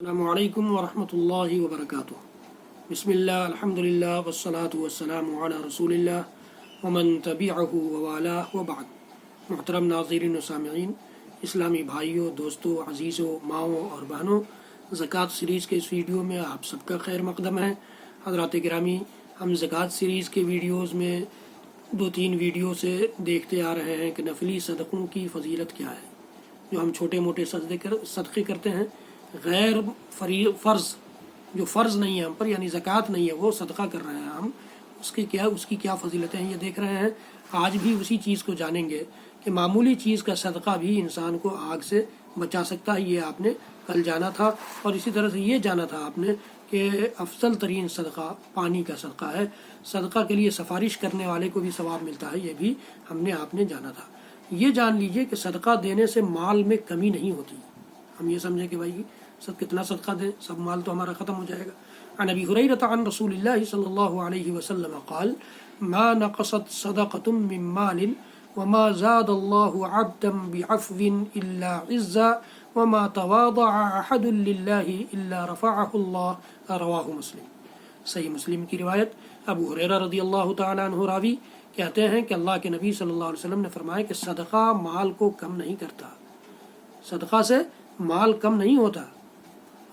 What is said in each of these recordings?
السلام علیکم ورحمۃ اللہ وبرکاتہ۔ بسم اللہ الحمدللہ والصلاة والسلام علی رسول اللہ ومن تبعہ ووالاه وبعد۔ محترم ناظرین و سامعین، اسلامی بھائیوں، دوستوں، عزیزوں، ماؤں اور بہنوں، زکوٰۃ سیریز کے اس ویڈیو میں آپ سب کا خیر مقدم ہے۔ حضرات گرامی، ہم زکوٰۃ سیریز کے ویڈیوز میں 2-3 ویڈیو سے دیکھتے آ رہے ہیں کہ نفلی صدقوں کی فضیلت کیا ہے۔ جو ہم چھوٹے موٹے صدقے کرتے ہیں، غیر فرض، جو فرض نہیں ہے ہم پر، یعنی زکوٰۃ نہیں ہے، وہ صدقہ کر رہے ہیں ہم، اس کی کیا فضیلتیں ہیں یہ دیکھ رہے ہیں۔ آج بھی اسی چیز کو جانیں گے کہ معمولی چیز کا صدقہ بھی انسان کو آگ سے بچا سکتا ہے۔ یہ آپ نے کل جانا تھا، اور اسی طرح سے یہ جانا تھا آپ نے کہ افضل ترین صدقہ پانی کا صدقہ ہے۔ صدقہ کے لیے سفارش کرنے والے کو بھی ثواب ملتا ہے، یہ بھی ہم نے آپ نے جانا تھا۔ یہ جان لیجئے کہ صدقہ دینے سے مال میں کمی نہیں ہوتی۔ ہم یہ سمجھیں کہ بھائی سب کتنا صدقہ دیں، سب مال تو ہمارا ختم ہو جائے گا۔ عن ابی ہریرہ عن رسول اللہ صلی اللہ علیہ وسلم قال ما نقصت صدقۃ من مال وما زاد اللہ عبدا بعفو الا عزا وما تواضع احد للہ الا رفعہ اللہ، رواہ مسلم۔ صحیح مسلم کی روایت۔ ابو ہریرہ رضی اللہ تعالیٰ عنہ راوی کہتے ہیں کہ اللہ کے نبی صلی اللہ علیہ وسلم نے فرمایا کہ صدقہ مال کو کم نہیں کرتا، صدقہ سے مال کم نہیں ہوتا،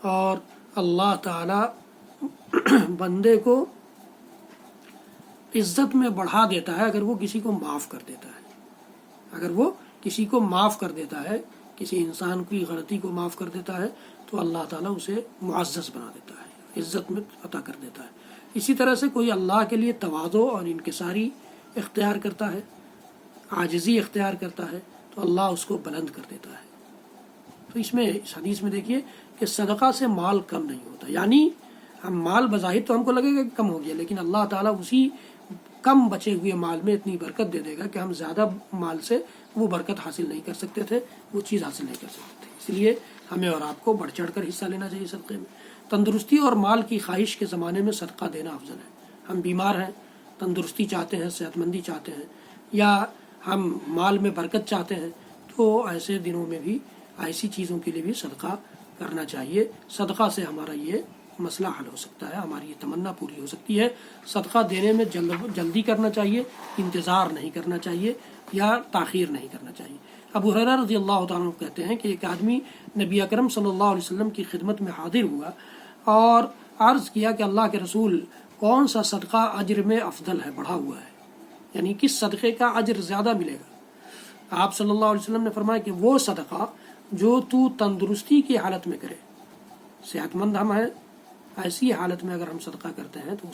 اور اللہ تعالی بندے کو عزت میں بڑھا دیتا ہے اگر وہ کسی کو معاف کر دیتا ہے۔ اگر وہ کسی کو معاف کر دیتا ہے، کسی انسان کی غلطی کو معاف کر دیتا ہے، تو اللہ تعالیٰ اسے معزز بنا دیتا ہے، عزت میں عطا کر دیتا ہے۔ اسی طرح سے کوئی اللہ کے لیے تواضع اور انکساری اختیار کرتا ہے، عاجزی اختیار کرتا ہے، تو اللہ اس کو بلند کر دیتا ہے۔ تو اس حدیث میں دیکھیے کہ صدقہ سے مال کم نہیں ہوتا، یعنی ہم مال بظاہر تو ہم کو لگے گا کہ کم ہو گیا، لیکن اللہ تعالیٰ اسی کم بچے ہوئے مال میں اتنی برکت دے دے گا کہ ہم زیادہ مال سے وہ برکت حاصل نہیں کر سکتے تھے، وہ چیز حاصل نہیں کر سکتے تھے۔ اس لیے ہمیں اور آپ کو بڑھ چڑھ کر حصہ لینا چاہیے صدقے میں۔ تندرستی اور مال کی خواہش کے زمانے میں صدقہ دینا افضل ہے۔ ہم بیمار ہیں، تندرستی چاہتے ہیں، صحت مندی چاہتے ہیں، یا ہم مال میں برکت چاہتے ہیں، تو ایسے دنوں میں بھی ایسی چیزوں کے لیے بھی صدقہ کرنا چاہیے۔ صدقہ سے ہمارا یہ مسئلہ حل ہو سکتا ہے، ہماری یہ تمنا پوری ہو سکتی ہے۔ صدقہ دینے میں جلدی کرنا چاہیے، انتظار نہیں کرنا چاہیے یا تاخیر نہیں کرنا چاہیے۔ ابو ہریرہ رضی اللہ تعالیٰ عنہ کہتے ہیں کہ ایک آدمی نبی اکرم صلی اللہ علیہ وسلم کی خدمت میں حاضر ہوا اور عرض کیا کہ اللہ کے رسول، کون سا صدقہ اجر میں افضل ہے، بڑھا ہوا ہے، یعنی کس صدقے کا اجر زیادہ ملے گا؟ آپ صلی اللہ علیہ وسلم نے فرمایا کہ وہ صدقہ جو تو تندرستی کی حالت میں کرے۔ صحت مند ہم ہیں، ایسی حالت میں اگر ہم صدقہ کرتے ہیں تو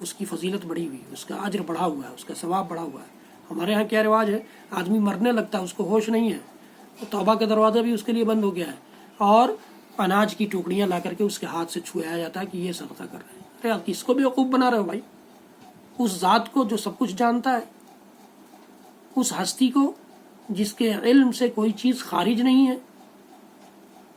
اس کی فضیلت بڑھی ہوئی، اس کا اجر بڑھا ہوا ہے، اس کا ثواب بڑھا ہوا ہے۔ ہمارے ہاں کیا رواج ہے، آدمی مرنے لگتا ہے، اس کو ہوش نہیں ہے، تو توبہ کا دروازہ بھی اس کے لیے بند ہو گیا ہے، اور اناج کی ٹوکریاں لا کر کے اس کے ہاتھ سے چھویا جاتا ہے کہ یہ صدقہ کر رہے ہیں۔ ارے آپ کس کو بیوقوف بنا رہے ہو بھائی؟ اس ذات کو جو سب کچھ جانتا ہے، اس ہستی کو جس کے علم سے کوئی چیز خارج نہیں ہے،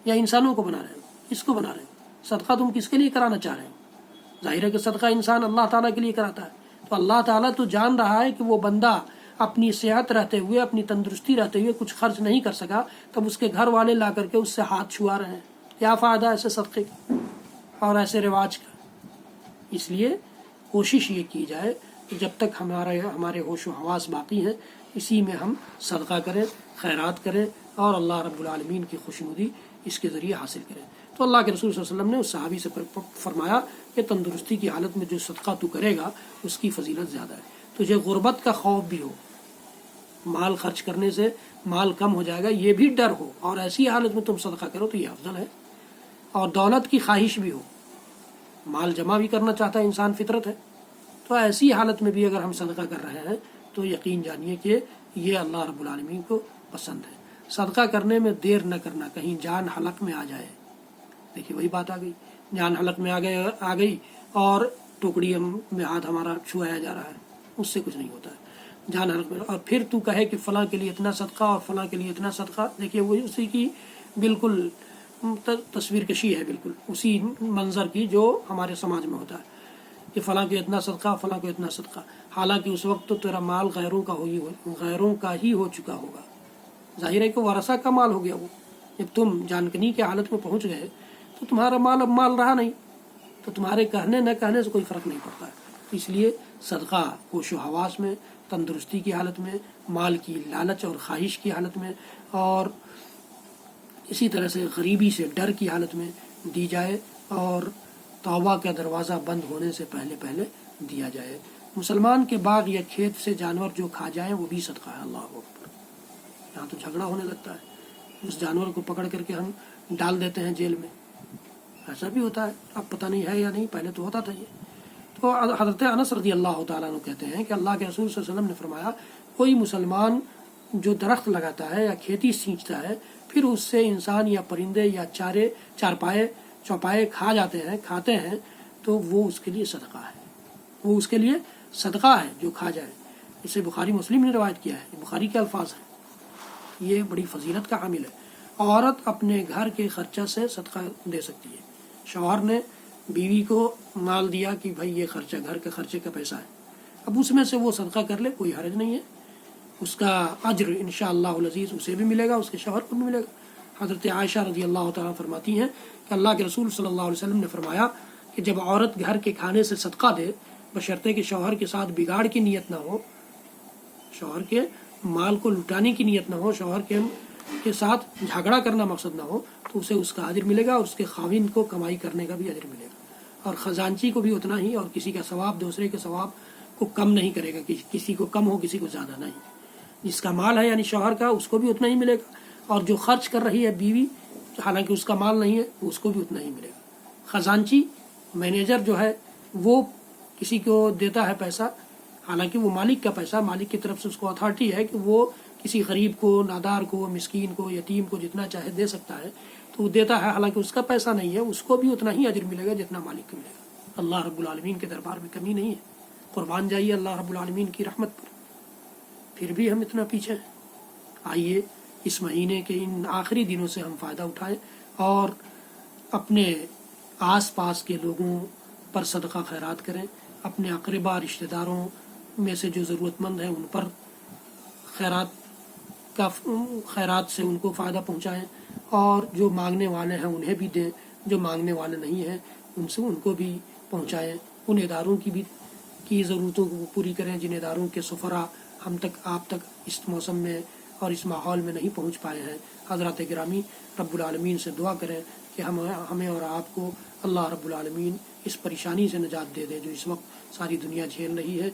یا انسانوں کو بنا رہے ہو؟ اس کو بنا رہے ہو؟ صدقہ تم کس کے لیے کرانا چاہ رہے ہو؟ ظاہر ہے کہ صدقہ انسان اللہ تعالیٰ کے لیے کراتا ہے، تو اللہ تعالیٰ تو جان رہا ہے کہ وہ بندہ اپنی صحت رہتے ہوئے، اپنی تندرستی رہتے ہوئے کچھ خرچ نہیں کر سکا، تب اس کے گھر والے لا کر کے اس سے ہاتھ چھوا رہے ہیں۔ کیا فائدہ ایسے صدقے کا اور ایسے رواج کا؟ اس لیے کوشش یہ کی جائے کہ جب تک ہمارے ہوش و حواس باقی ہیں، اسی میں ہم صدقہ کریں، خیرات کریں، اور اللہ رب العالمین کی خوشنودی اس کے ذریعے حاصل کریں۔ تو اللہ کے رسول صلی اللہ علیہ وسلم نے اس صحابی سے فرمایا کہ تندرستی کی حالت میں جو صدقہ تو کرے گا اس کی فضیلت زیادہ ہے۔ تجھے غربت کا خوف بھی ہو، مال خرچ کرنے سے مال کم ہو جائے گا یہ بھی ڈر ہو، اور ایسی حالت میں تم صدقہ کرو تو یہ افضل ہے۔ اور دولت کی خواہش بھی ہو، مال جمع بھی کرنا چاہتا ہے انسان، فطرت ہے، تو ایسی حالت میں بھی اگر ہم صدقہ کر رہے ہیں تو یقین جانیے کہ یہ اللہ رب العالمین کو پسند ہے۔ صدقہ کرنے میں دیر نہ کرنا، کہیں جان حلق میں آ جائے۔ دیکھیے وہی بات آ گئی، جان حلق میں آ گئی اور ٹوکڑی میں ہاتھ ہمارا چھوایا جا رہا ہے، اس سے کچھ نہیں ہوتا ہے۔ جان حلق میں، اور پھر تو کہے کہ فلاں کے لیے اتنا صدقہ اور فلاں کے لیے اتنا صدقہ، دیکھیے وہ اسی کی بالکل تصویر کشی ہے، بالکل اسی منظر کی جو ہمارے سماج میں ہوتا ہے کہ فلاں کو اتنا صدقہ، فلاں کو اتنا صدقہ، حالانکہ اس وقت تو تیرا مال غیروں کا ہی ہو چکا ہوگا۔ ظاہر ہے کہ ورثہ کا مال ہو گیا وہ، جب تم جانکنی کی حالت میں پہنچ گئے تو تمہارا مال اب مال رہا نہیں، تو تمہارے کہنے نہ کہنے سے کوئی فرق نہیں پڑتا ہے۔ اس لیے صدقہ ہوش و حواس میں، تندرستی کی حالت میں، مال کی لالچ اور خواہش کی حالت میں، اور اسی طرح سے غریبی سے ڈر کی حالت میں دی جائے، اور توبہ کا دروازہ بند ہونے سے پہلے پہلے دیا جائے۔ مسلمان کے باغ یا کھیت سے جانور جو کھا جائیں وہ بھی صدقہ ہے۔ اللہ اکبر! یہاں تو جھگڑا ہونے لگتا ہے، اس جانور کو پکڑ کر کے ہم ڈال دیتے ہیں جیل میں، ایسا بھی ہوتا ہے، اب پتہ نہیں ہے یا نہیں، پہلے تو ہوتا تھا یہ۔ تو حضرت انس رضی اللہ تعالیٰ عنہ کہتے ہیں کہ اللہ کے رسول صلی اللہ علیہ وسلم نے فرمایا، کوئی مسلمان جو درخت لگاتا ہے یا کھیتی سینچتا ہے، پھر اس سے انسان یا پرندے یا چوپائے کھاتے ہیں تو وہ اس کے لیے صدقہ ہے، وہ اس کے لیے صدقہ ہے جو کھا جائے۔ اسے بخاری مسلم نے روایت کیا ہے، بخاری کے الفاظ ہیں۔ یہ بڑی فضیلت کا حامل ہے۔ عورت اپنے گھر کے خرچہ سے صدقہ دے سکتی ہے۔ شوہر نے بیوی کو مال دیا کہ بھائی یہ خرچہ گھر کے خرچے کا پیسہ ہے، اب اس میں سے وہ صدقہ کر لے، کوئی حرج نہیں ہے، اس کا اجر انشاءاللہ العزیز اسے بھی ملے گا، اس کے شوہر کو بھی ملے گا۔ حضرت عائشہ رضی اللہ تعالیٰ فرماتی ہیں کہ اللہ کے رسول صلی اللہ علیہ وسلم نے فرمایا کہ جب عورت گھر کے کھانے سے صدقہ دے، بشرطے کہ شوہر کے ساتھ بگاڑ کی نیت نہ ہو، شوہر کے مال کو لٹانے کی نیت نہ ہو، شوہر کے ساتھ جھگڑا کرنا مقصد نہ ہو، تو اسے اس کا اجر ملے گا، اور اس کے خاوند کو کمائی کرنے کا بھی اجر ملے گا، اور خزانچی کو بھی اتنا ہی، اور کسی کا ثواب دوسرے کے ثواب کو کم نہیں کرے گا، کسی کو کم ہو کسی کو زیادہ نہیں۔ جس کا مال ہے یعنی شوہر کا، اس کو بھی اتنا ہی ملے گا، اور جو خرچ کر رہی ہے بیوی، حالانکہ اس کا مال نہیں ہے، اس کو بھی اتنا ہی ملے گا۔ خزانچی مینیجر جو ہے وہ کسی کو دیتا ہے پیسہ، حالانکہ وہ مالک کا پیسہ، مالک کی طرف سے اس کو اتھارٹی ہے کہ وہ کسی غریب کو، نادار کو، مسکین کو، یتیم کو جتنا چاہے دے سکتا ہے، تو وہ دیتا ہے، حالانکہ اس کا پیسہ نہیں ہے، اس کو بھی اتنا ہی اجر ملے گا جتنا مالک کو ملے گا۔ اللہ رب العالمین کے دربار میں کمی نہیں ہے، قربان جائیے اللہ رب العالمین کی رحمت پر۔ پھر بھی ہم اتنا پیچھے ہیں۔ آئیے اس مہینے کے ان آخری دنوں سے ہم فائدہ اٹھائیں، اور اپنے آس پاس کے لوگوں پر صدقہ خیرات کریں، اپنے اقربا رشتہ داروں میں سے جو ضرورت مند ہیں ان پر خیرات سے ان کو فائدہ پہنچائیں، اور جو مانگنے والے ہیں انہیں بھی دیں، جو مانگنے والے نہیں ہیں ان کو بھی پہنچائیں۔ ان اداروں کی ضرورتوں کو پوری کریں جن اداروں کے سفراء ہم تک، آپ تک اس موسم میں اور اس ماحول میں نہیں پہنچ پائے ہیں۔ حضرات گرامی، رب العالمین سے دعا کریں کہ ہمیں اور آپ کو اللہ رب العالمین اس پریشانی سے نجات دے دے جو اس وقت ساری دنیا جھیل رہی ہے،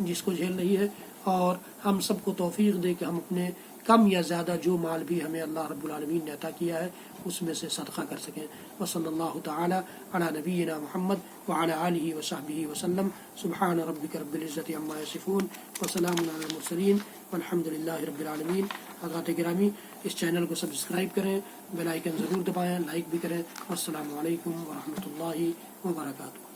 جس کو جھیل رہی ہے، اور ہم سب کو توفیق دے کہ ہم اپنے کم یا زیادہ جو مال بھی ہمیں اللہ رب العالمین نے عطا کیا ہے اس میں سے صدقہ کر سکیں۔ وصلی اللہ تعالی علی نبینا محمد وعلی آلہ وصحبہ وسلم۔ سبحان ربک رب العزت عما یصفون وسلام علی المرسلین والحمد للہ رب العالمین۔ حضرات گرامی، اس چینل کو سبسکرائب کریں، بیل آئیکن ضرور دبائیں، لائک بھی کریں۔ والسلام علیکم ورحمۃ اللہ وبرکاتہ۔